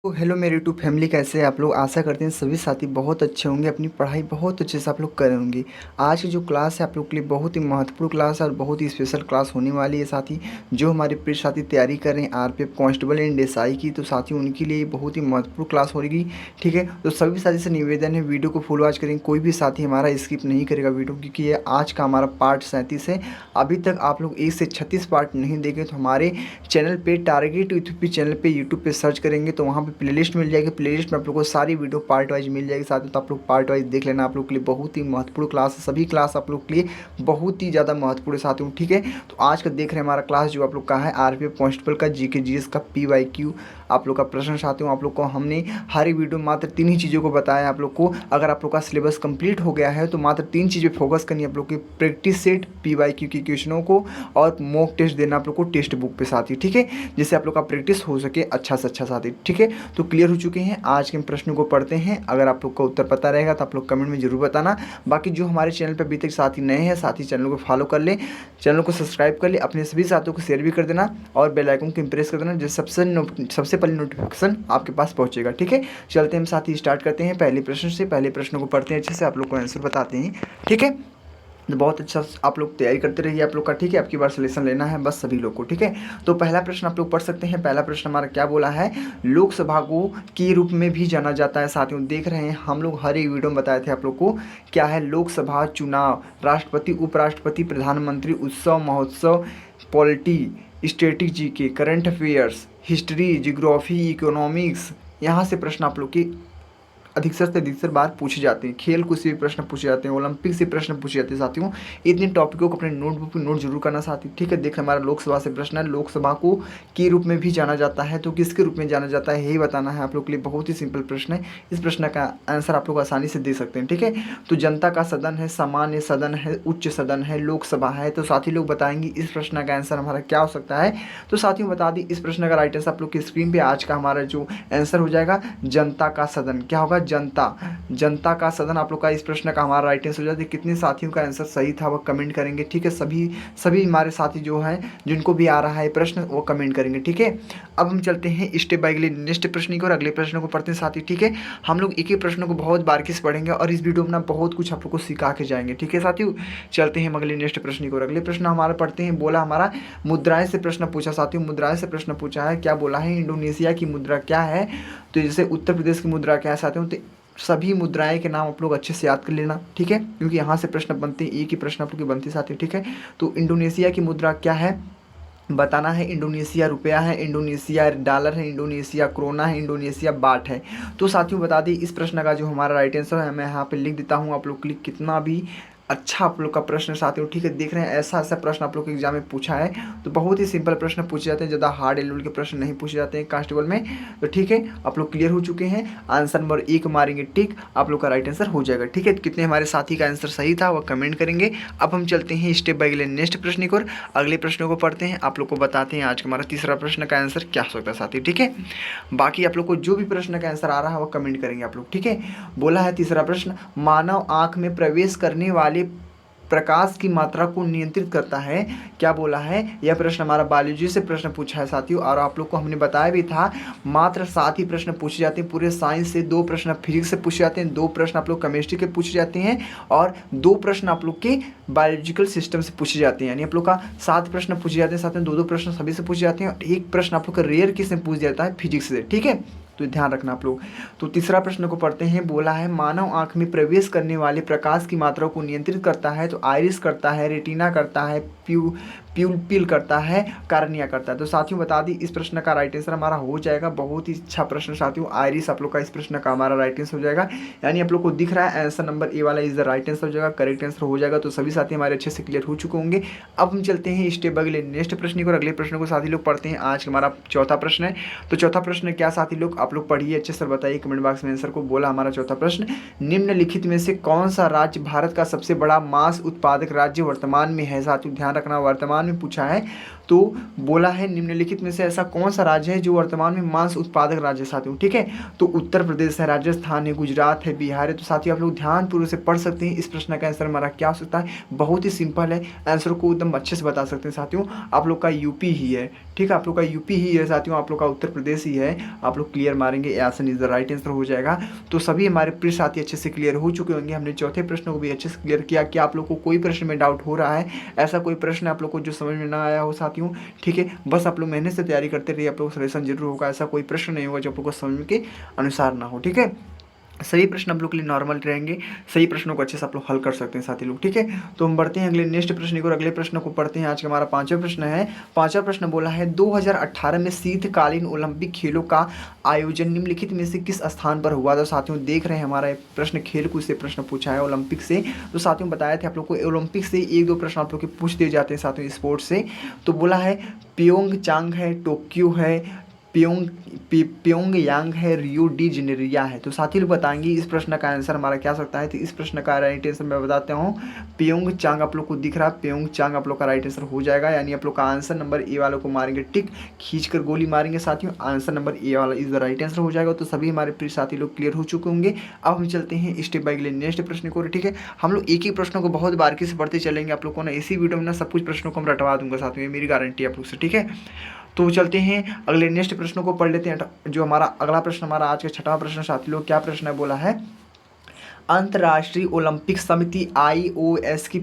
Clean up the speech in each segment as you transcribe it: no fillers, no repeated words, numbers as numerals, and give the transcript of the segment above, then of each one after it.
तो हेलो मेरे YouTube family, कैसे हैं आप लोग। आशा करते हैं सभी साथी बहुत अच्छे होंगे, अपनी पढ़ाई बहुत अच्छे से आप लोग कर होंगे। आज की जो क्लास है आप लोग के लिए बहुत ही महत्वपूर्ण क्लास है और बहुत ही स्पेशल क्लास होने वाली है साथी। जो हमारे प्रिय साथी तैयारी कर रहे हैं आरपीएफ कांस्टेबल एंड एसआई की, तो साथी उनके लिए बहुत ही महत्वपूर्ण क्लास होगी। ठीक है, तो सभी साथी से निवेदन है वीडियो को फुल वॉच करेंगे, कोई भी साथी हमारा स्किप नहीं करेगा वीडियो, क्योंकि ये आज का हमारा पार्ट 37 है। अभी तक आप लोग 1 से 36 पार्ट नहीं देखे तो हमारे चैनल पे टारगेट यूट्यूब चैनल पे यूट्यूब पे सर्च करेंगे तो वहाँ पे प्लेलिस्ट मिल जाएगी। प्लेलिस्ट में आप लोग को सारी वीडियो पार्ट वाइज मिल जाएगी साथ में, तो आप लोग पार्ट वाइज देख लेना। आप लोग के लिए बहुत ही महत्वपूर्ण क्लास है, सभी क्लास आप लोग के लिए बहुत ही ज़्यादा महत्वपूर्ण साथियों। ठीक है, तो आज का देख रहे हैं हमारा क्लास जो आप लोग का है आरपीएफ कांस्टेबल का जीके जीएस का पीवाईक्यू आप लोग का प्रश्न साथियों। आप लोग को हमने हर एक वीडियो मात्र 3 ही चीज़ों को बताया आप लोग को। अगर आप लोग का सिलेबस कंप्लीट हो गया है तो मात्र 3 चीज़ें फोकस करनी है आप लोग की, प्रैक्टिस सेट पीवाईक्यू की क्वेश्चनों को और मॉक टेस्ट देना आप लोग को टेक्स्ट बुक पे साथी। ठीक है, जिससे आप लोग का प्रैक्टिस हो सके अच्छा से अच्छा साथी। ठीक है, तो क्लियर हो चुके हैं। आज के प्रश्नों को पढ़ते हैं। अगर आप लोग को उत्तर पता रहेगा तो आप लोग कमेंट में जरूर बताना। बाकी जो हमारे चैनल पर अभी तक साथी नए हैं साथी, चैनल को फॉलो कर ले, चैनल को सब्सक्राइब कर ले, अपने सभी साथियों को शेयर भी कर देना और बेल आइकन को प्रेस कर देना, जिससे सबसे पहले नोटिफिकेशन आपके पास पहुंचेगा। ठीक है, चलते हैं हम साथी, स्टार्ट करते हैं पहले प्रश्न से। पहले प्रश्न को पढ़ते हैं अच्छे से, आप लोग को आंसर बताते हैं। ठीक है, तो बहुत अच्छा आप लोग तैयारी करते रहिए आप लोग का। ठीक है, आपकी बार सलेक्शन लेना है बस सभी लोग को। ठीक है, तो पहला प्रश्न आप लोग पढ़ सकते हैं। पहला प्रश्न हमारा क्या बोला है, लोकसभा को के रूप में भी जाना जाता है साथियों। देख रहे हैं हम लोग हर एक वीडियो में बताए थे आप लोग को क्या है, लोकसभा चुनाव, राष्ट्रपति उपराष्ट्रपति प्रधानमंत्री, उत्सव महोत्सव, पॉलिटी, स्ट्रेटेजी के, current affairs, history, geography, economics. यहाँ से प्रश्न आप लोग की अधिकतर से अधिकतर बार पूछे जाते हैं। खेल कूद से भी प्रश्न पूछे जाते हैं, ओलंपिक से प्रश्न पूछे जाते हैं साथियों। इतने टॉपिकों को अपने नोटबुक पे नोट जरूर करना साथी। ठीक है, देख हमारा लोकसभा से प्रश्न है, लोकसभा को के रूप में भी जाना जाता है, तो किसके रूप में जाना जाता है यही बताना है आप लोग के लिए। बहुत ही सिंपल प्रश्न है, इस प्रश्न का आंसर आप लोग आसानी से दे सकते हैं। ठीक है, तो जनता का सदन है, सामान्य सदन है, उच्च सदन है, लोकसभा है। तो साथी लोग बताएंगे इस प्रश्न का आंसर हमारा क्या हो सकता है। तो साथियों बता दी इस प्रश्न का राइट आंसर आप लोग की स्क्रीन पे आज का हमारा जो आंसर हो जाएगा, जनता का सदन। क्या होगा, जनता का सदन आप लोग का इस प्रश्न का हमारा राइट आंसर हो जाता है। कितने साथियों का आंसर सही था वो कमेंट करेंगे। ठीक है, सभी हमारे साथी जो हैं जिनको भी आ रहा है प्रश्न वो कमेंट करेंगे। ठीक है, अब हम चलते हैं स्टेप बाय अगले नेक्स्ट प्रश्न की और अगले प्रश्न को पढ़ते हैं साथी। ठीक है, हम लोग एक ही प्रश्न को बहुत बारीकी से पढ़ेंगे और इस वीडियो में ना बहुत कुछ आप लोग को सिखा के जाएंगे। ठीक है साथियों, चलते हैं अगले नेक्स्ट प्रश्न की और अगले प्रश्न हमारा पढ़ते हैं। बोला हमारा मुद्राएं से प्रश्न पूछा साथियों, मुद्राएं से प्रश्न पूछा है। क्या बोला है, इंडोनेशिया की मुद्रा क्या है। तो जैसे उत्तर प्रदेश की मुद्रा क्या है साथियों, तो सभी मुद्राएं के नाम आप लोग अच्छे से याद कर लेना। ठीक है, क्योंकि यहाँ से प्रश्न बनते हैं, एक ही प्रश्न आप लोग की बनती साथी। ठीक है, तो इंडोनेशिया की मुद्रा क्या है बताना है। इंडोनेशिया रुपया है, इंडोनेशिया डॉलर है, इंडोनेशिया क्रोना है, इंडोनेशिया बाट है। तो साथियों बता दी इस प्रश्न का जो हमारा राइट आंसर है, मैं यहाँ पे लिख देता हूँ आप लोग के लिए। कितना भी अच्छा आप लोग का प्रश्न साथियों। ठीक है, देख रहे हैं ऐसा प्रश्न आप लोग के एग्जाम में पूछा है, तो बहुत ही सिंपल प्रश्न पूछे जाते हैं, ज़्यादा हार्ड लेवल के प्रश्न नहीं पूछे जाते हैं कांस्टेबल में। तो ठीक है, आप लोग क्लियर हो चुके हैं। आंसर नंबर 1 मारेंगे टिक, आप लोग का राइट आंसर हो जाएगा। ठीक है, कितने हमारे साथी का आंसर सही था वह कमेंट करेंगे। अब हम चलते हैं स्टेप बाय अगले नेक्स्ट प्रश्न की ओर, अगले प्रश्नों को पढ़ते हैं। आप लोग को बताते हैं आज का हमारा तीसरा प्रश्न का आंसर क्या हो सकता है साथी। ठीक है, बाकी आप लोग को जो भी प्रश्न का आंसर आ रहा है वह कमेंट करेंगे आप लोग। ठीक है, बोला है तीसरा प्रश्न, मानव आँख में प्रवेश करने वाले प्रकाश की मात्रा को नियंत्रित करता है। क्या बोला है, यह प्रश्न हमारा बायोलॉजी से प्रश्न पूछा है साथियों। और आप लोग को हमने बताया भी था मात्र 7 ही प्रश्न पूछे जाते हैं पूरे साइंस से, 2 प्रश्न फिजिक्स से पूछे जाते हैं, 2 प्रश्न आप लोग केमिस्ट्री के पूछे जाते हैं और 2 प्रश्न आप लोग के बायोलॉजिकल सिस्टम से पूछे जाते हैं। यानी आप लोग का 7 प्रश्न पूछे जाते हैं, साथ में 2-2 प्रश्न सभी से पूछे जाते हैं और 1 प्रश्न आप लोग का रेयर किस में पूछ जाता है, फिजिक्स से। ठीक है, तो ध्यान रखना आप लोग। तो तीसरा प्रश्न को पढ़ते हैं। बोला है मानव आंख में प्रवेश करने वाले प्रकाश की मात्रा को नियंत्रित करता है। तो आइरिस करता है, रेटिना करता है, प्यूपिल करता है, कार्निया करता है। तो साथियों बता दी इस प्रश्न का राइट आंसर हमारा हो जाएगा। बहुत ही अच्छा प्रश्न साथियों, आइरिस आप लोग का इस प्रश्न का हमारा राइट आंसर हो जाएगा। यानी आप लोग को दिख रहा है आंसर नंबर ए वाला इज द राइट आंसर हो जाएगा, करेक्ट आंसर हो जाएगा। तो सभी साथी हमारे अच्छे से क्लियर हो चुके होंगे। अब हम चलते हैं स्टेप बाय अगले नेक्स्ट प्रश्न को और अगले प्रश्न को साथी लोग पढ़ते हैं। आज हमारा चौथा प्रश्न है। तो चौथा प्रश्न क्या साथी लोग आप लोग पढ़िए अच्छे से, बताइए कमेंट बॉक्स में आंसर को। बोला हमारा चौथा प्रश्न, निम्नलिखित में से कौन सा राज्य भारत का सबसे बड़ा मांस उत्पादक राज्य वर्तमान में है। साथियों ध्यान रखना, वर्तमान में पूछा है। तो बोला है निम्नलिखित में से ऐसा कौन सा राज्य है जो वर्तमान में मांस उत्पादक राज्य है साथियों, ठीक है। तो उत्तर प्रदेश है, राजस्थान है, गुजरात है, बिहार है। तो साथियों आप लोग ध्यानपूर्वक से पढ़ सकते हैं। इस प्रश्न का आंसर हमारा क्या हो सकता है, बहुत ही सिंपल है, आंसर को एकदम अच्छे से बता सकते हैं साथियों। आप लोग का यूपी ही है, ठीक है, आप लोग का यूपी ही है साथियों, आप लोग का उत्तर प्रदेश ही है। आप लोग क्लियर मारेंगे, आसन इज द राइट आंसर हो जाएगा। तो सभी हमारे प्रिय साथी अच्छे से क्लियर हो चुके होंगे। हमने चौथे प्रश्न को भी अच्छे से क्लियर किया। क्या आप लोग को कोई प्रश्न में डाउट हो रहा है, ऐसा कोई प्रश्न आप लोग को जो समझ में ना आया हो साथियों, ठीक है, बस आप लोग मेहनत से तैयारी करते रहिए, आप लोग सॉल्यूशन जरूर होगा। ऐसा कोई प्रश्न नहीं होगा जो आप लोग को समझ के अनुसार ना हो, ठीक है। सही प्रश्न आप लोग के लिए नॉर्मल रहेंगे, सही प्रश्नों को अच्छे से आप लोग हल कर सकते हैं साथी लोग, ठीक है। तो हम बढ़ते हैं अगले नेक्स्ट प्रश्न को, और अगले प्रश्न को पढ़ते हैं। आज का हमारा पांचवा प्रश्न है। पांचवा प्रश्न बोला है 2018 में शीतकालीन ओलंपिक खेलों का आयोजन निम्नलिखित में से किस स्थान पर हुआ था। साथियों देख रहे हैं हमारा प्रश्न खेलकूद से प्रश्न पूछा है ओलंपिक से। तो साथियों बताया थे आप लोग को ओलंपिक से एक दो प्रश्न आप लोग के पूछ दिए जाते हैं साथियों स्पोर्ट्स से। तो बोला है प्योंगचांग है, टोक्यो है, प्योंगयांग है, रियो डी जेनेरिया है। तो साथी लोग बताएंगे इस प्रश्न का आंसर हमारा क्या सकता है। तो इस प्रश्न का राइट आंसर मैं बताता हूँ, प्योंगचांग आप लोग को दिख रहा है, प्योंगचांग आप लोग का राइट आंसर हो जाएगा। यानी आप लोग का आंसर नंबर ए वालों को मारेंगे टिक, खींचकर गोली मारेंगे साथियों, आंसर नंबर ए वाला इज द राइट आंसर हो जाएगा। तो सभी हमारे प्रिय साथी लोग क्लियर हो चुके होंगे। अब हम चलते हैं स्टेप बाय अगले नेक्स्ट प्रश्न को, ठीक है। हम लोग एक ही प्रश्न को बहुत बारीकी से पढ़ते चलेंगे। आप लोग को ना इसी वीडियो में ना सब कुछ प्रश्नों को हम रटवा दूंगा साथियों, ये मेरी गारंटी है आप लोग से, ठीक है। तो चलते हैं अगले नेक्स्ट प्रश्नों को पढ़ लेते हैं। जो हमारा अगला प्रश्न, हमारा आज का छठवां प्रश्न साथी लोग, क्या प्रश्न है बोला है अंतर्राष्ट्रीय ओलंपिक समिति IOS की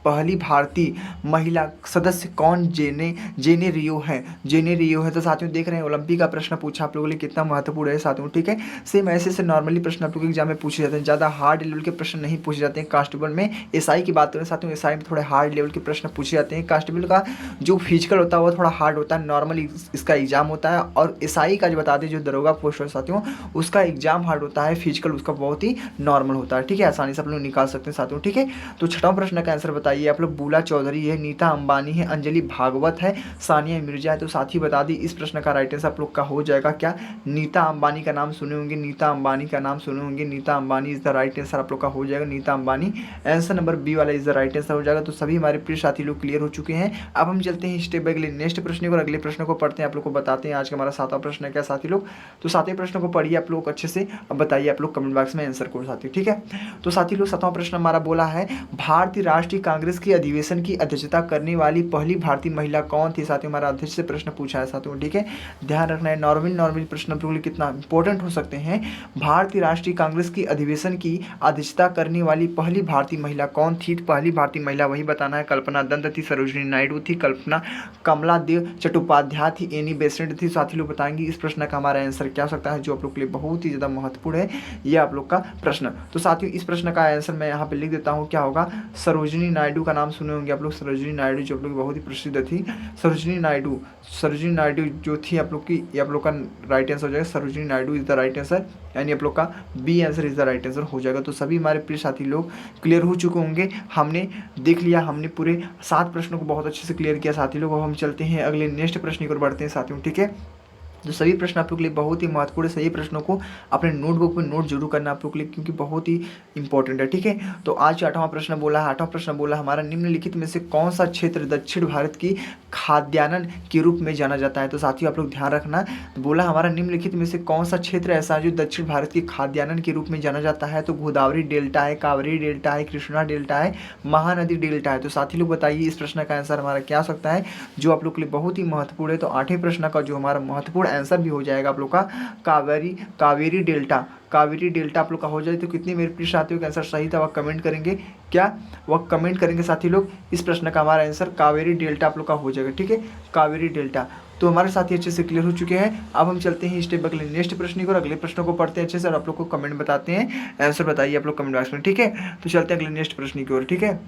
पहली भारतीय महिला सदस्य कौन जेने रियो है। जेने रियो है। तो साथियों देख रहे हैं ओलंपिक का प्रश्न पूछा आप लोगों के लिए कितना महत्वपूर्ण है साथियों, ठीक है। सेम ऐसे से नॉर्मली प्रश्न आप लोगों के एग्जाम में पूछे जाते हैं, ज़्यादा हार्ड लेवल के प्रश्न नहीं पूछे जाते हैं। कांस्टेबल में SI की बात करें साथियों, SI में थोड़े हार्ड लेवल के प्रश्न पूछे जाते हैं। कांस्टेबल का जो फिजिकल होता है वो थोड़ा हार्ड होता है, नॉर्मली इसका एग्जाम होता है। और SI का जो बता दें जो दरोगा पोस्ट है साथियों, उसका एग्जाम हार्ड होता है, फिजिकल उसका बहुत ही नॉर्मल होता है, ठीक है। आसानी से आप लोग निकाल सकते हैं साथियों, ठीक है। तो छठवां प्रश्न का आंसर बताइए आप लोग। बूला चौधरी है, नीता अंबानी है, अंजलि भागवत है, सानिया मिर्जा है। तो साथी बता दी इस प्रश्न का राइट आंसर आप लोग का हो जाएगा क्या, नीता अंबानी का नाम सुने होंगे, नीता अंबानी का नाम सुने होंगे, Nita Ambani is the right answer आप लोग का हो जाएगा, Nita Ambani. Answer number B वाला इज द राइट आंसर हो जाएगा। तो सभी हमारे प्रिय साथी लोग क्लियर हो चुके हैं। अब हम चलते हैं स्टेप बाय अगले नेक्स्ट प्रश्न को, और अगले प्रश्न को पढ़ते हैं, आप लोग को बताते हैं आज का हमारा सातवां प्रश्न है क्या साथी लोग। तो सातवें प्रश्न को पढ़िए आप लोग अच्छे से, अब बताइए आप लोग कमेंट बॉक्स में आंसर को साथी, ठीक है। तो साथी लोग सातवां प्रश्न हमारा बोला है भारतीय राष्ट्रीय कांग्रेस की अधिवेशन की अध्यक्षता करने वाली पहली भारतीय महिला कौन थी। साथियों हमारा अध्यक्ष से प्रश्न पूछा है साथियों, ठीक है। ध्यान रखना है नॉर्मल प्रश्न आप लोगों के लिए कितना इंपॉर्टेंट हो सकते हैं। भारतीय राष्ट्रीय कांग्रेस की अधिवेशन की अध्यक्षता करने वाली पहली भारतीय महिला कौन थी। पहली भारतीय महिला वही बताना है, कल्पना दत्त थी, सरोजिनी नायडू थी, कमला देव चट्टोपाध्याय थी, एनी बेसेंट थी। साथी लोग बताएंगे इस प्रश्न का हमारा आंसर क्या हो सकता है, जो आप लोग के लिए बहुत ही ज़्यादा महत्वपूर्ण है ये आप लोग का प्रश्न। तो साथियों इस प्रश्न का आंसर मैं यहाँ पे लिख देता हूँ, क्या होगा, सरोजिनी नायडू का नाम सुने होंगे आप लोग, सरोजिनी नायडू जो आप लोग बहुत ही प्रसिद्ध थी, सरोजिनी नायडू जो थी आप लोग की, ये आप लोग का राइट आंसर हो जाएगा, Sarojini Naidu is the right answer, यानी आप लोग का B answer is the right answer हो जाएगा। तो सभी हमारे प्रिय साथी लोग क्लियर हो चुके होंगे। हमने देख लिया, हमने पूरे 7 प्रश्नों को बहुत अच्छे से क्लियर किया साथी लोग। अब हम चलते हैं अगले नेक्स्ट प्रश्न की ओर बढ़ते हैं साथियों, ठीक है। जो सभी प्रश्न आप लोग के लिए बहुत ही महत्वपूर्ण है, सही प्रश्नों को अपने नोटबुक में नोट जरूर करना आप लोग के लिए, क्योंकि बहुत ही इंपॉर्टेंट है, ठीक है। तो आज आठवां प्रश्न बोला है, आठवां प्रश्न बोला हमारा निम्नलिखित में से कौन सा क्षेत्र दक्षिण भारत की खाद्यान्न के रूप में जाना जाता है। तो साथियों आप लोग ध्यान रखना, बोला हमारा निम्नलिखित में से कौन सा क्षेत्र ऐसा है जो दक्षिण भारत की खाद्यान्न के रूप में जाना जाता है। तो गोदावरी डेल्टा है, कावेरी डेल्टा है, कृष्णा डेल्टा है, महानदी डेल्टा है। तो साथी लोग बताइए इस प्रश्न का आंसर हमारा क्या हो सकता है, जो आप लोग के लिए बहुत ही महत्वपूर्ण है। तो आठवें प्रश्न का जो हमारा महत्वपूर्ण आंसर भी हो जाएगा आप लोग का कावेरी डेल्टा आप लोग का हो जाए। तो कितनी मेरे प्रिय साथियों का आंसर सही था वह कमेंट करेंगे, क्या वह कमेंट करेंगे साथी लोग। इस प्रश्न का हमारा आंसर कावेरी डेल्टा आप लोग का हो जाएगा, ठीक है, कावेरी डेल्टा। तो हमारे साथी अच्छे से क्लियर हो चुके हैं। अब हम चलते हैं स्टेप अगले नेक्स्ट प्रश्न को, और अगले प्रश्नों को पढ़ते हैं अच्छे से, और आप लोग को कमेंट बताते हैं, आंसर बताइए आप लोग कमेंट बॉक्स में, ठीक है। तो चलते हैं अगले नेक्स्ट प्रश्न की ओर, ठीक है।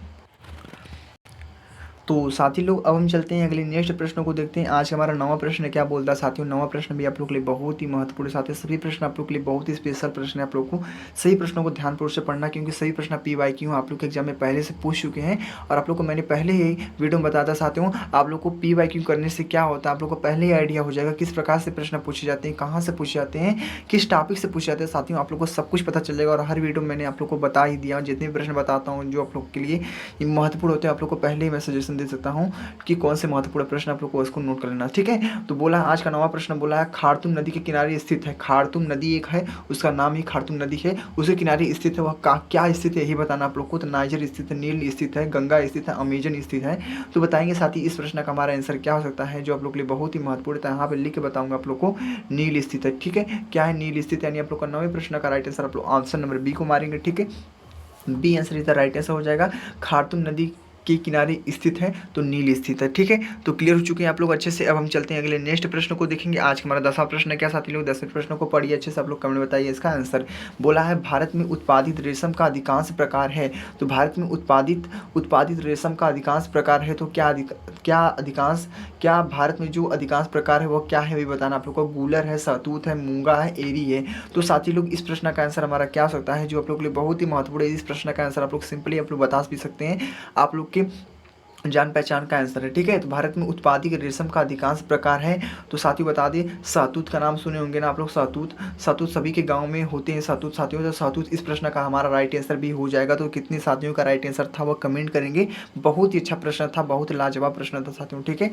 तो साथी लोग अब हम चलते हैं अगले नेक्स्ट प्रश्नों को देखते हैं। आज हमारा नवा प्रश्न क्या बोलता है साथियों। नवा प्रश्न भी आप लोग के लिए बहुत ही महत्वपूर्ण साथी, सभी प्रश्न आप लोग के लिए बहुत ही स्पेशल प्रश्न है। आप लोग को सही प्रश्नों को ध्यानपूर्वक से पढ़ना, क्योंकि सही प्रश्न PYQ आप लोग के एग्जाम में पहले से पूछ चुके हैं। और आप लोग को मैंने पहले ही वीडियो में बताया साथियों, आप लोग को PYQ करने से क्या होता है, आप लोग को पहले ही आइडिया हो जाएगा किस प्रकार से प्रश्न पूछे जाते हैं, कहाँ से पूछे जाते हैं, किस टॉपिक से पूछे जाते हैं। साथियों आप लोग को सब कुछ पता चल जाएगा, और हर वीडियो में मैंने आप लोग को बता ही दिया। जितने भी प्रश्न बताता हूँ जो आप लोग के लिए महत्वपूर्ण होते हैं, आप लोग को पहले ही मैं सजेशन दे सकता हूँ कि कौन से महत्वपूर्ण प्रश्न आप लोग को उसको नोट कर लेना, ठीक है। तो बोला आज का 9वां प्रश्न बोला है खार्तूम नदी के किनारे स्थित है। खार्तूम नदी एक है, उसका नाम ही खार्तूम नदी है, उसके किनारे स्थित है, वह क्या स्थित है यही बताना आप लोग को। तो नाइजर स्थित है, नील स्थित है, गंगा स्थित है, अमेजन स्थित है। तो बताएंगे साथ ही इस प्रश्न का हमारा आंसर क्या हो सकता है, जो आप लोग के लिए बहुत ही महत्वपूर्ण था। यहाँ पे लिख के बताऊंगा आप लोग को, नील स्थित है, ठीक है। क्या है नील स्थित, यानी आप लोग का 9वें प्रश्न का राइट आंसर आप लोग ऑप्शन नंबर बी को मारेंगे, ठीक है। बी आंसर इधर राइट आंसर हो जाएगा। खार्तूम नदी के किनारे स्थित है तो नील स्थित है, ठीक है। तो क्लियर हो चुके हैं आप लोग अच्छे से। अब हम चलते हैं अगले नेक्स्ट प्रश्न को देखेंगे। आज हमारा 10वां प्रश्न है। क्या साथी लोग 10वें प्रश्न को पढ़िए अच्छे से, आप लोग कमेंट बताइए इसका आंसर। बोला है भारत में उत्पादित रेशम का अधिकांश प्रकार है। तो भारत में उत्पादित रेशम का अधिकांश प्रकार है, तो क्या भारत में जो अधिकांश प्रकार है वो क्या है, वही बताना आप लोग को। गूलर है, सहतूत है, मूंगा है, एरी है। तो साथी लोग इस प्रश्न का आंसर हमारा क्या हो सकता है, जो आप लोग के लिए बहुत ही महत्वपूर्ण है। इस प्रश्न का आंसर आप लोग सिंपली आप लोग बता भी सकते हैं, आप लोग के जान पहचान का आंसर है, ठीक है। तो भारत में उत्पादित रेशम का अधिकांश प्रकार है। तो साथियों बता दें, सहतूत का नाम सुने होंगे ना आप लोग। सहतूत सभी के गांव में होते हैं सहतूत साथियों। तो सहतूत इस प्रश्न का हमारा राइट आंसर भी हो जाएगा। तो कितने साथियों का राइट आंसर था वो कमेंट करेंगे। बहुत ही अच्छा प्रश्न था, बहुत लाजवाब प्रश्न था साथियों, ठीक है।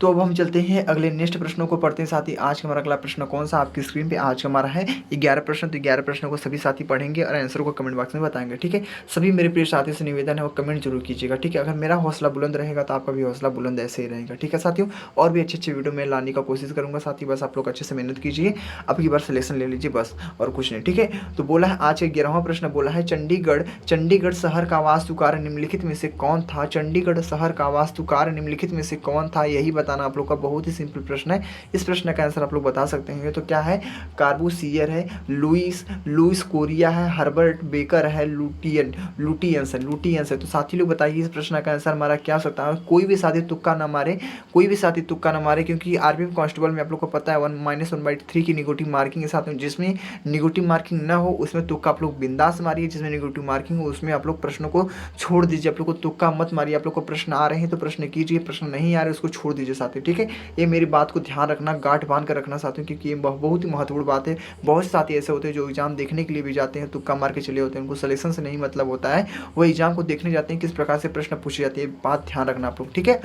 तो अब हम चलते हैं अगले नेक्स्ट प्रश्नों को पढ़ते हैं साथी। आज का हमारा अगला प्रश्न कौन सा आपकी स्क्रीन पे आज का हमारा है 11 प्रश्न। तो 11 प्रश्नों को सभी साथी पढ़ेंगे और आंसर को कमेंट बॉक्स में बताएंगे, ठीक है। सभी मेरे प्रिय साथी से निवेदन है वो कमेंट जरूर कीजिएगा, ठीक है। अगर मेरा हौसला बुलंद रहेगा तो आपका भी हौसला बुलंद ऐसे ही रहेगा, ठीक है साथियों। और भी अच्छे वीडियो में लाने का कोशिश करूंगा साथी, बस आप लोग अच्छे से मेहनत कीजिए, अब की बार सिलेक्शन ले लीजिए बस, और कुछ नहीं, ठीक है। तो बोला है आज का 11वां प्रश्न बोला है चंडीगढ़ शहर का वास्तुकार निम्नलिखित में से कौन था। चंडीगढ़ शहर का वास्तुकार निम्नलिखित में से कौन था, यही बताना आप लोग का। बहुत ही सिंपल प्रश्न है, इस प्रश्न का आंसर आप लोग बता सकते हैं। तो क्या है, कार्बूसियर है, लुइस कोरिया है, हर्बर्ट बेकर है, लुटियंस है। तो साथी लोग बताइए इस प्रश्न का आंसर हमारा क्या हो सकता है। कोई भी साथी तुक्का ना मारे, क्योंकि आर्मी कांस्टेबल में आप लोग को पता है 1-1/3 की निगेटिव मार्किंग के साथ में, जिसमें निगेटिव मार्किंग ना हो उसमें तुक्का आप लोग बिंदास मारिए, जिसमें निगेटिव मार्किंग हो उसमें आप लोग प्रश्नों को छोड़ दीजिए। आप लोग को तुक्का मत मारिए, आप लोग को प्रश्न आ रहे हैं तो प्रश्न कीजिए, प्रश्न नहीं आ रहे उसको छोड़ दीजिए साथियों, ठीक है। ये मेरी बात को ध्यान रखना, गांठ बांध कर रखना साथियों, क्योंकि ये बहुत ही महत्वपूर्ण बात है। बहुत से साथी ऐसे होते हैं जो एग्जाम देखने के लिए भी जाते हैं, तुक्का मार के चले होते हैं, उनको सिलेक्शन से नहीं मतलब होता है, वो एग्जाम को देखने जाते हैं किस प्रकार से प्रश्न पूछे जाते हैं। बात ध्यान रखना आप लोग, ठीक है।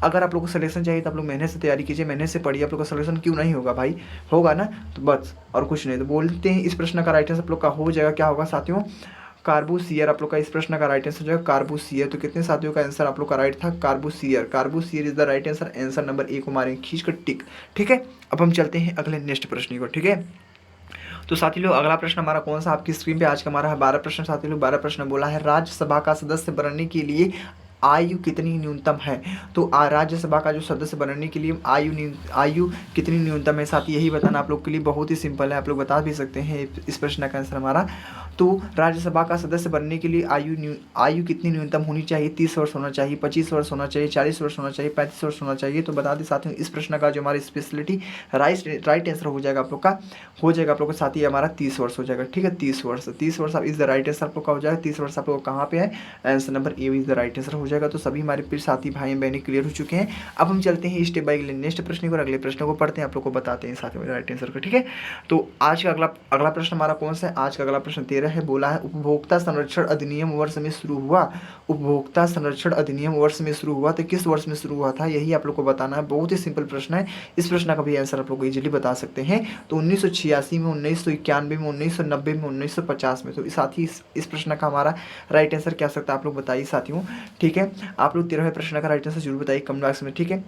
अगर आप लोग को सिलेक्शन चाहिए तो आप लोग मेहनत से तैयारी कीजिए, मेहनत से पढ़िए। आप लोग का सिलेक्शन क्यों नहीं होगा भाई, होगा ना, तो बस और कुछ नहीं। तो बोलते हैं इस प्रश्न का राइट आंसर आप लोग का हो जाएगा, क्या होगा साथियों, कार्बूसियर। आप लोग का इस प्रश्न का राइट आंसर जो है कार्बूसियर। तो कितने साथियों का आंसर आप लोग का राइट था, Corbusier is the right answer. Answer number A को मारेंगे खींच कर टिक, ठीक है। अब हम चलते हैं अगले नेक्स्ट प्रश्न को, ठीक है। तो साथी लोग अगला प्रश्न हमारा कौन सा आपकी स्क्रीन पे आज का हमारा है 12 प्रश्न। साथी लोग 12 प्रश्न बोला है राज्यसभा का सदस्य बनने के लिए आयु कितनी न्यूनतम है। तो राज्यसभा का जो सदस्य बनने के लिए आयु कितनी न्यूनतम है साथी, यही बताना आप लोग के लिए बहुत ही सिंपल है, आप लोग बता भी सकते हैं इस प्रश्न का आंसर हमारा। तो राज्यसभा का सदस्य बनने के लिए आयु कितनी न्यूनतम होनी चाहिए, 30 वर्ष होना चाहिए, 25 वर्ष होना चाहिए, 40 वर्ष होना चाहिए, 35 वर्ष होना चाहिए। तो बता दें साथियों इस प्रश्न का जो हमारी स्पेशलिटी राइट आंसर हो जाएगा आप लोग का, आप लोग का साथी हमारा 30 वर्ष हो जाएगा, ठीक है। 30 वर्ष इज द राइट आंसर आप लोग का हो जाएगा। 30 वर्ष आप लोग कहाँ पे है, answer number A is the right answer हो जाएगा। तो सभी हमारे प्रिय साथी भाई बहनें क्लियर हो चुके हैं। अब हम चलते हैं स्टेप बाय नेक्स्ट प्रश्न को और अगले प्रश्न को पढ़ते हैं, आप लोग को बताते हैं साथियों राइट आंसर को, ठीक है। तो आज का अगला प्रश्न हमारा कौन सा है, आज का अगला प्रश्न 13 है। बोला है उपभोक्ता संरक्षण अधिनियम वर्ष में शुरू हुआ। उपभोक्ता संरक्षण अधिनियम वर्ष में शुरू हुआ, तो किस वर्ष में शुरू हुआ था, यही आप लोग को बताना है। बहुत ही सिंपल प्रश्न है, इस प्रश्न का भी आंसर आप लोग को इजीली बता सकते हैं। तो 1986 में, 1991 में, 1990 में, 1950 में। तो साथ ही इस प्रश्न का हमारा राइट आंसर क्या सकता है आप लोग बताइए साथियों, ठीक है। आप लोग 13वें प्रश्न का राइट आंसर जरूर बताइए कमेंट बॉक्स में, ठीक है।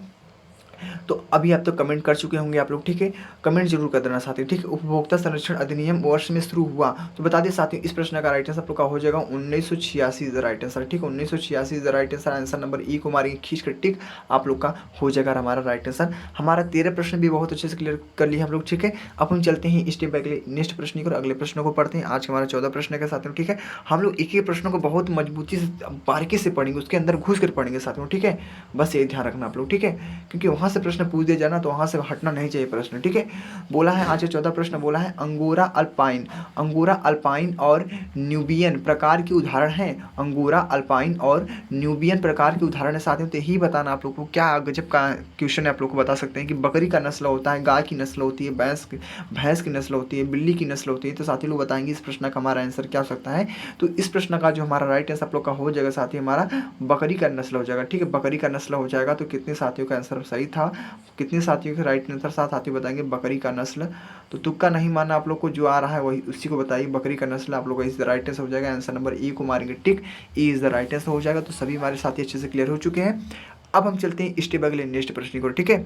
तो अभी आप तो कमेंट कर चुके होंगे आप लोग, ठीक है। कमेंट जरूर कर देना साथियों, ठीक है। उपभोक्ता संरक्षण अधिनियम वर्ष में शुरू हुआ, तो बता दें साथियों इस प्रश्न का राइट आंसर आप लोग का हो जाएगा 1986 इज द राइट आंसर, ठीक है। 1986 is the right answer. Answer number ई को मारेंगे खींच कर टिक, आप लोग का हो जाएगा हमारा राइट आंसर। हमारा 13 प्रश्न भी बहुत अच्छे से क्लियर कर लिए हम लोग, ठीक है। अब हम चलते हैं स्टेप बाय नेक्स्ट प्रश्न को, अगले प्रश्नों को पढ़ते हैं। आज हमारा 14 प्रश्न के साथ में, ठीक है। हम लोग एक एक प्रश्नों को बहुत मजबूती से बारीकी से पढ़ेंगे, उसके अंदर घुस कर पढ़ेंगे साथियों, ठीक है। बस ये ध्यान रखना आप लोग, ठीक है, क्योंकि वहाँ वहाँ से प्रश्न पूछ दिया जाए ना तो वहाँ से हटना नहीं चाहिए प्रश्न, ठीक है। बोला है आज 14 प्रश्न बोला है अंगोरा अल्पाइन, अंगोरा अल्पाइन और न्यूबियन प्रकार के उदाहरण हैं। अंगोरा अल्पाइन और न्यूबियन प्रकार के उदाहरण है साथियों। तो यही बताना आप लोग को, क्या गजब का क्वेश्चन है, आप लोग को बता सकते हैं कि बकरी का नस्ल होता है, गाय की नस्ल होती है, भैंस की नस्ल होती है, बिल्ली की नस्ल होती है। तो साथी लोग बताएंगे इस प्रश्न का हमारा आंसर क्या हो सकता है। तो इस प्रश्न का जो हमारा राइट आंसर आप लोग का हो जाएगा साथी हमारा बकरी का नस्ल हो जाएगा, ठीक है। बकरी का नस्ल हो जाएगा। तो कितने साथियों का आंसर सही था, कितने साथियों के राइट आंसर साथी बताएंगे बकरी का नस्ल। तो तुक्का नहीं मानना आप लोग को, जो आ रहा है वही उसी को बताइए। बकरी का नस्ल आप लोग का इज द राइट आंसर हो जाएगा। आंसर नंबर ए को मारेंगे टिक, ए इज द राइट आंसर हो जाएगा। तो सभी हमारे साथी अच्छे से क्लियर हो चुके हैं। अब हम चलते हैं स्टेप अगले नेक्स्ट प्रश्न को, ठीक है।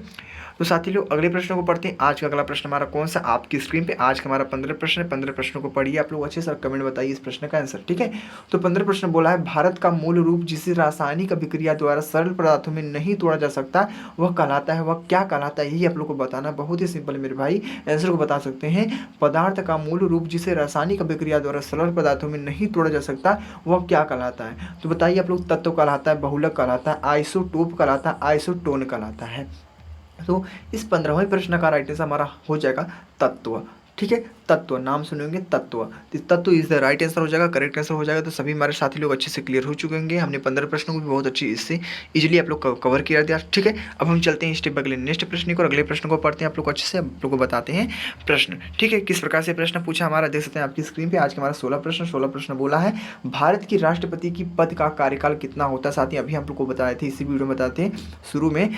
तो साथी लोग अगले प्रश्न को पढ़ते हैं। आज का अगला प्रश्न हमारा कौन सा, आपकी स्क्रीन पे आज का हमारा 15 प्रश्न है। 15 प्रश्नों को पढ़िए आप लोग अच्छे से, कमेंट बताइए इस प्रश्न का आंसर, ठीक है। तो 15 प्रश्न बोला है भारत का मूल रूप जिसे रासायनिक अभिक्रिया द्वारा सरल पदार्थों में नहीं तोड़ा जा सकता वह कहलाता है, वह क्या कहलाता है, यही आप लोग को बताना। बहुत ही सिंपल मेरे भाई, आंसर को बता सकते हैं। पदार्थ का मूल रूप जिसे रासायनिक अभिक्रिया द्वारा सरल पदार्थों में नहीं तोड़ा जा सकता वह क्या कहलाता है। तो बताइए आप लोग, तत्व कहलाता है, बहुलक कहलाता है, आइसोटोप कहलाता है, आइसोटोन कहलाता है। तो इस 15वें प्रश्न का राइट आंसर हमारा हो जाएगा तत्व, ठीक है। तत्व नाम सुनेंगे, तत्व, तत्व इज द राइट आंसर हो जाएगा, करेक्ट आंसर हो जाएगा। तो सभी हमारे साथी लोग अच्छे से क्लियर हो चुके होंगे। हमने 15 प्रश्नों को भी बहुत अच्छी इससे इजीली आप लोग कवर किया दिया, ठीक है। अब हम चलते हैं स्टेप अगले नेक्स्ट प्रश्न को, अगले प्रश्न को पढ़ते हैं आप लोग अच्छे से, आप लोग को बताते हैं प्रश्न, ठीक है। किस प्रकार से प्रश्न पूछा हमारा देख सकते हैं आपकी स्क्रीन पर। आज का हमारा 16 प्रश्न बोला है भारत की राष्ट्रपति की पद का कार्यकाल कितना होता है। साथी अभी हम लोग को बताए थे, इसी वीडियो में बताते हैं शुरू में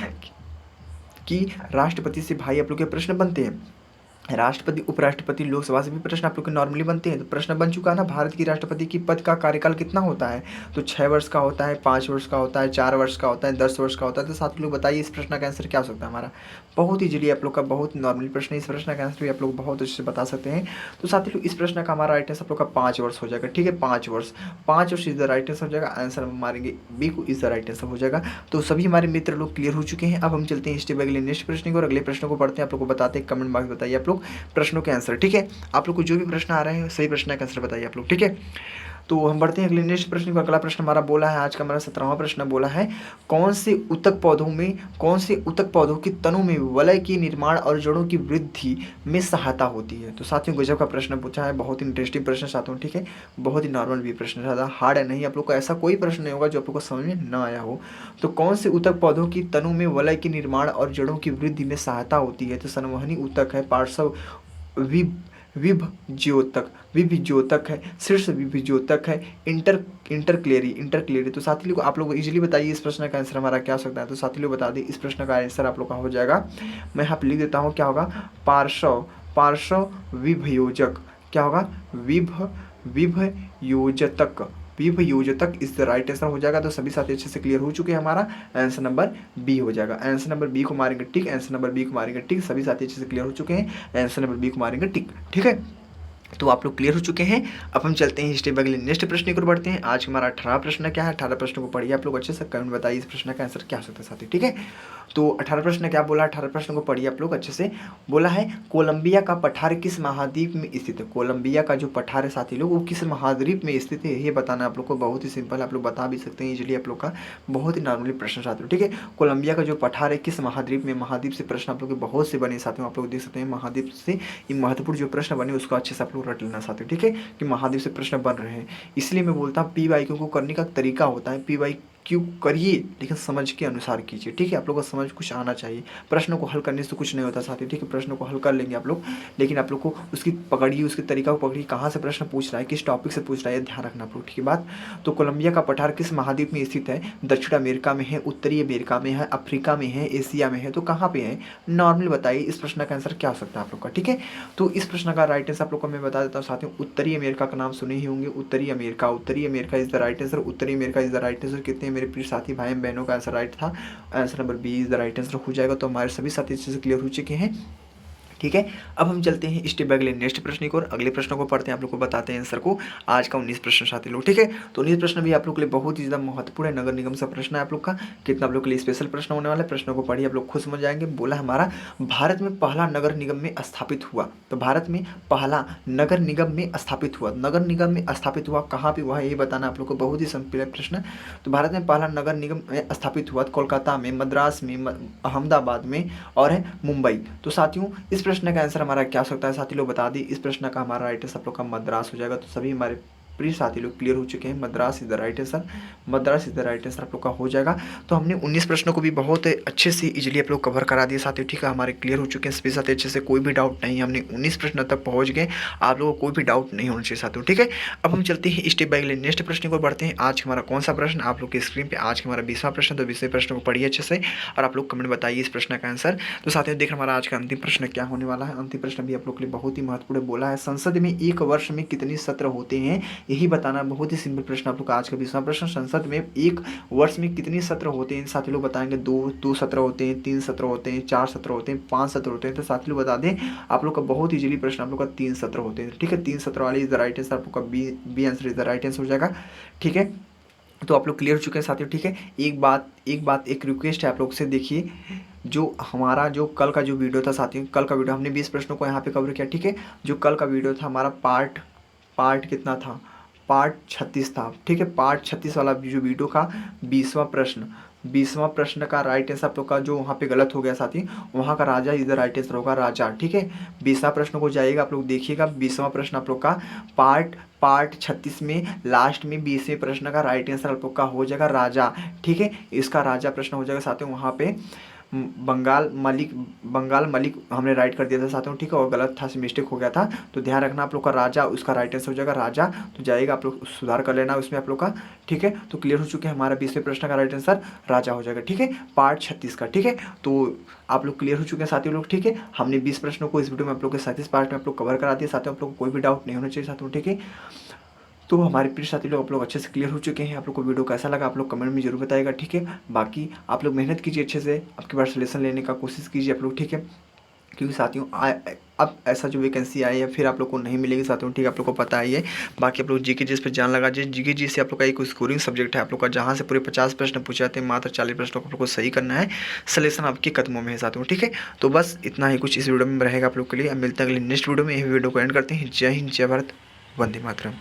कि राष्ट्रपति से भाई आप लोग के प्रश्न बनते हैं, राष्ट्रपति, उपराष्ट्रपति, लोकसभा से भी प्रश्न आप लोग के नॉर्मली बनते हैं। तो प्रश्न बन चुका है ना, भारत की राष्ट्रपति की पद का कार्यकाल कितना होता है। तो 6 वर्ष का होता है, 5 वर्ष का होता है, 4 वर्ष का होता है, 10 वर्ष का होता है। तो साथ लोग बताइए इस प्रश्न का आंसर क्या हो सकता है हमारा। बहुत इजीली आप लोग का, बहुत नॉर्मली प्रश्न है। इस प्रश्न का आंसर भी आप लोग बहुत अच्छे से बता सकते हैं। तो साथ ही लोग इस प्रश्न का हमारा राइट आंसर आप लोग का 5 वर्ष हो जाएगा, ठीक है। 5 वर्ष, 5 वर्ष इज द राइट आंसर हो जाएगा। आंसर हम मारेंगे बी को, इज द राइट आंसर हो जाएगा। तो सभी हमारे मित्र लोग क्लियर हो चुके हैं। अब हम चलते हैं स्टेप अगले नेक्स्ट प्रश्न को, और अगले प्रश्न को पढ़ते हैं। आप लोग को बताते हैं, कमेंट बॉक्स बताइए आप लोग प्रश्नों के आंसर, ठीक है। आप लोग को जो भी प्रश्न आ रहे हैं सही प्रश्न का आंसर बताइए आप लोग, ठीक है। तो हम बढ़ते हैं अगले नेक्स्ट प्रश्न को। अगला प्रश्न हमारा बोला है, आज का हमारा 17वां प्रश्न बोला है कौन से ऊतक पौधों की तनों में वलय के निर्माण और जड़ों की वृद्धि में सहायता होती है। तो साथियों गजब का प्रश्न पूछा है, बहुत ही इंटरेस्टिंग प्रश्न साथियों, ठीक है। बहुत ही नॉर्मल भी प्रश्न, ज़्यादा हार्ड है नहीं। आप लोग को ऐसा कोई प्रश्न नहीं होगा जो आप लोग को समझ में ना आया हो। तो कौन से ऊतक पौधों की तनों में वलय के निर्माण और जड़ों की वृद्धि में सहायता होती है। तो संवहनी ऊतक है, पार्श्व विभज्योतक है, शीर्ष विभज्योतक है, इंटरक्लेरी। तो साथी लोग आप लोग इजीली बताइए इस प्रश्न का आंसर हमारा क्या हो सकता है। तो साथी लोग बता दें इस प्रश्न का आंसर आप लोग का हो जाएगा, मैं यहाँ पे लिख देता हूँ, क्या होगा, पार्श्व विभयोजक, क्या होगा, विभयोजक इस द राइट आंसर हो जाएगा। तो सभी साथी अच्छे से क्लियर हो चुके हैं। हमारा आंसर नंबर बी हो जाएगा। आंसर नंबर बी को मारेंगे टिक, आंसर नंबर बी को मारेंगे टिक। सभी साथी अच्छे से क्लियर हो चुके हैं। आंसर नंबर बी को मारेंगे टिक, ठीक है। तो आप लोग क्लियर हो चुके हैं। अब हम चलते हैं स्टेप अगले नेक्स्ट प्रश्न की ओर बढ़ते हैं। आज हमारा 18 प्रश्न क्या है, 18 प्रश्न को पढ़िए आप लोग अच्छे से, कमेंट बताइए इस प्रश्न का आंसर क्या हो सकता है साथी, ठीक है। तो 18 प्रश्न क्या बोला, 18 प्रश्न को पढ़िए आप लोग अच्छे से। बोला है कोलंबिया का पठार किस महाद्वीप में स्थित है। कोलंबिया का जो पठार है साथी लोग वो किस महाद्वीप में स्थित है, ये बताना आप लोग को। बहुत ही सिंपल, आप लोग बता भी सकते हैं इजीली, आप लोग का बहुत ही नॉर्मली प्रश्न साथियों, ठीक है। कोलंबिया का जो पठार है किस महाद्वीप में, महाद्वीप से प्रश्न आप लोग के बहुत से बने साथियों। आप लोग देख सकते हैं महाद्वीप से ये महत्वपूर्ण जो प्रश्न बने उसको अच्छे से आप लोग रट लेना साथियों, ठीक है, कि महाद्वीप से प्रश्न बन रहे हैं। इसलिए मैं बोलता हूँ PYQ को करने का तरीका होता है, PYQ करिए लेकिन समझ के अनुसार कीजिए, ठीक है। आप लोग को समझ कुछ आना चाहिए, प्रश्नों को हल करने से कुछ नहीं होता साथी, ठीक है। प्रश्नों को हल कर लेंगे आप लोग, लेकिन आप लोग को उसकी पकड़िए, उसके तरीका को पकड़िए, कहाँ से प्रश्न पूछ रहा है, किस टॉपिक से पूछ रहा है, ध्यान रखना आप लोग, ठीक है बात। तो कोलंबिया का पठार किस महाद्वीप में स्थित है। दक्षिण अमेरिका में है, उत्तरी अमेरिका में है, अफ्रीका में है, एशिया में है। तो कहाँ पे है, नॉर्मली बताइए इस प्रश्न का आंसर क्या हो सकता है आप लोग का, ठीक है। तो इस प्रश्न का राइट आंसर आप लोग को मैं बता देता हूँ साथियों, उत्तरी अमेरिका का नाम सुने ही होंगे। उत्तरी America is the right answer. उत्तरी America is the right answer. कितने मेरे प्रिय साथी भाई बहनों का आंसर राइट था। Answer number B is the right answer हो जाएगा। तो हमारे सभी साथी अच्छे से क्लियर हो चुके हैं। ठीक है। अब हम चलते हैं स्टेप बाय अगले नेक्स्ट प्रश्न की ओर। अगले प्रश्नों को पढ़ते हैं, आप लोग को बताते हैं आंसर को। आज का 19 प्रश्न साथी लोग, ठीक है। तो 19 प्रश्न भी आप लोग के लिए बहुत ही ज़्यादा महत्वपूर्ण है, नगर निगम से प्रश्न है आप लोग का। कितना आप लोग के लिए स्पेशल प्रश्न होने वाला है, प्रश्नों को पढ़िए आप लोग खुद समझ जाएंगे। बोला हमारा भारत में पहला नगर निगम में स्थापित हुआ, तो भारत में पहला नगर निगम में स्थापित हुआ, नगर निगम में स्थापित हुआ कहाँ पे हुआ ये बताना आप लोग को, बहुत ही सिंपल प्रश्न। तो भारत में पहला नगर निगम में स्थापित हुआ कोलकाता में, मद्रास में, अहमदाबाद में और है मुंबई। तो साथियों इस प्रश्न का आंसर हमारा क्या हो सकता है साथी लोग बता दी। इस प्रश्न का हमारा राइट आंसर आप लोग का मद्रास हो जाएगा। तो सभी हमारे प्रिय साथी लोग क्लियर हो चुके हैं, Madras is the right answer, Madras is the right answer आप लोग का हो जाएगा। तो हमने 19 प्रश्नों को भी बहुत अच्छे से इजीली आप लोग कवर करा दिए साथियों, ठीक है। हमारे क्लियर हो चुके हैं सभी साथी अच्छे से, कोई भी डाउट नहीं, हमने 19 प्रश्न तक पहुंच गए, आप लोगों को कोई भी डाउट नहीं होना चाहिए साथियों, ठीक है। अब हम चलते हैं स्टेप बाय नेक्स्ट प्रश्न को बढ़ते हैं। आज हमारा कौन सा प्रश्न आप लोग की स्क्रीन पर, आज हमारा 20वां प्रश्न। तो 20वें प्रश्न को पढ़िए अच्छे से और आप लोग कमेंट बताइए इस प्रश्न का आंसर। तो साथियों देखिए हमारा आज का अंतिम प्रश्न क्या होने वाला है। अंतिम प्रश्न भी आप लोग के लिए बहुत ही महत्वपूर्ण बोला है, संसद में एक वर्ष में कितने सत्र होते हैं, यही बताना। बहुत ही सिंपल प्रश्न आप लोग का आज का 20वां प्रश्न, संसद में एक वर्ष में कितने सत्र होते हैं साथी लोग बताएंगे। दो सत्र होते हैं, 3 सत्र होते हैं, 4 सत्र होते हैं, 5 सत्र होते हैं। तो साथी लोग बता दें आप लोग का बहुत इजीली प्रश्न आप लोग का 3 सत्र होते हैं, ठीक है। 3 सत्र वाली इज द राइट आंसर, आप लोग का B answer is the right answer हो जाएगा, ठीक है। तो आप लोग क्लियर हो चुके हैं साथियों, ठीक है। एक रिक्वेस्ट है आप लोग से, देखिए जो हमारा जो कल का जो वीडियो था साथियों, कल का वीडियो हमने 20 प्रश्नों को यहाँ पे कवर किया, ठीक है। जो कल का वीडियो था हमारा पार्ट कितना था, पार्ट 36 था, ठीक है। पार्ट 36 वाला जो वीडियो का 20वां प्रश्न का राइट आंसर आप लोग का जो वहाँ पे गलत हो गया साथी, वहाँ का राजा इधर राइट आंसर होगा, राजा, ठीक है। 20वां प्रश्न को जाइएगा आप लोग देखिएगा, 20वां प्रश्न आप लोग का पार्ट 36 में लास्ट में 20वें प्रश्न का राइट आंसर आप लोग का हो जाएगा राजा, ठीक है। इसका राजा प्रश्न हो जाएगा साथियों, वहाँ पे बंगाल मलिक हमने राइट कर दिया था साथियों, ठीक है। और गलत था, मिस्टेक हो गया था, तो ध्यान रखना आप लोग का राजा उसका राइट आंसर हो जाएगा राजा। तो जाएगा आप लोग सुधार कर लेना उसमें आप लोग का, ठीक है। तो क्लियर हो चुके हैं, हमारा 20वें प्रश्न का राइट आंसर राजा हो जाएगा, ठीक है। पार्ट 36 का, ठीक है। तो आप लोग क्लियर हो चुके हैं साथियों लोग, ठीक है। हमने 20 प्रश्नों को इस वीडियो में आप लोग के 37 पार्ट में आप लोग कवर करा दिए साथियों, आप लोग को कोई भी डाउट नहीं होना चाहिए साथियों, ठीक है। तो हमारे प्रिय साथी लोग आप लोग अच्छे से क्लियर हो चुके हैं। आप लोग को वीडियो कैसा लगा आप लोग कमेंट में जरूर बताइएगा, ठीक है। बाकी आप लोग मेहनत कीजिए अच्छे से, आपके बार सलेक्शन लेने का कोशिश कीजिए आप लोग, ठीक है। क्योंकि साथियों अब ऐसा जो वैकेंसी आई है फिर आप लोग को नहीं मिलेगी साथियों, ठीक है। आप लोग को पता ही है। बाकी आप लोग जीके जीएस पे जान लगा दीजिए, जीके जीएस से आप लोग का एक स्कोरिंग सब्जेक्ट है आप लोग का, जहाँ से पूरे 50 प्रश्न पूछे जाते हैं, मात्र 40 प्रश्नों को आप लोग को सही करना है, सलेक्शन आपके कदमों में है साथियों, ठीक है। तो बस इतना ही कुछ इस वीडियो में रहेगा आप लोग के लिए। अब मिलते हैं अगले नेक्स्ट वीडियो में। यही वीडियो को एंड करते हैं। जय हिंद, जय भारत, वंदे मातरम।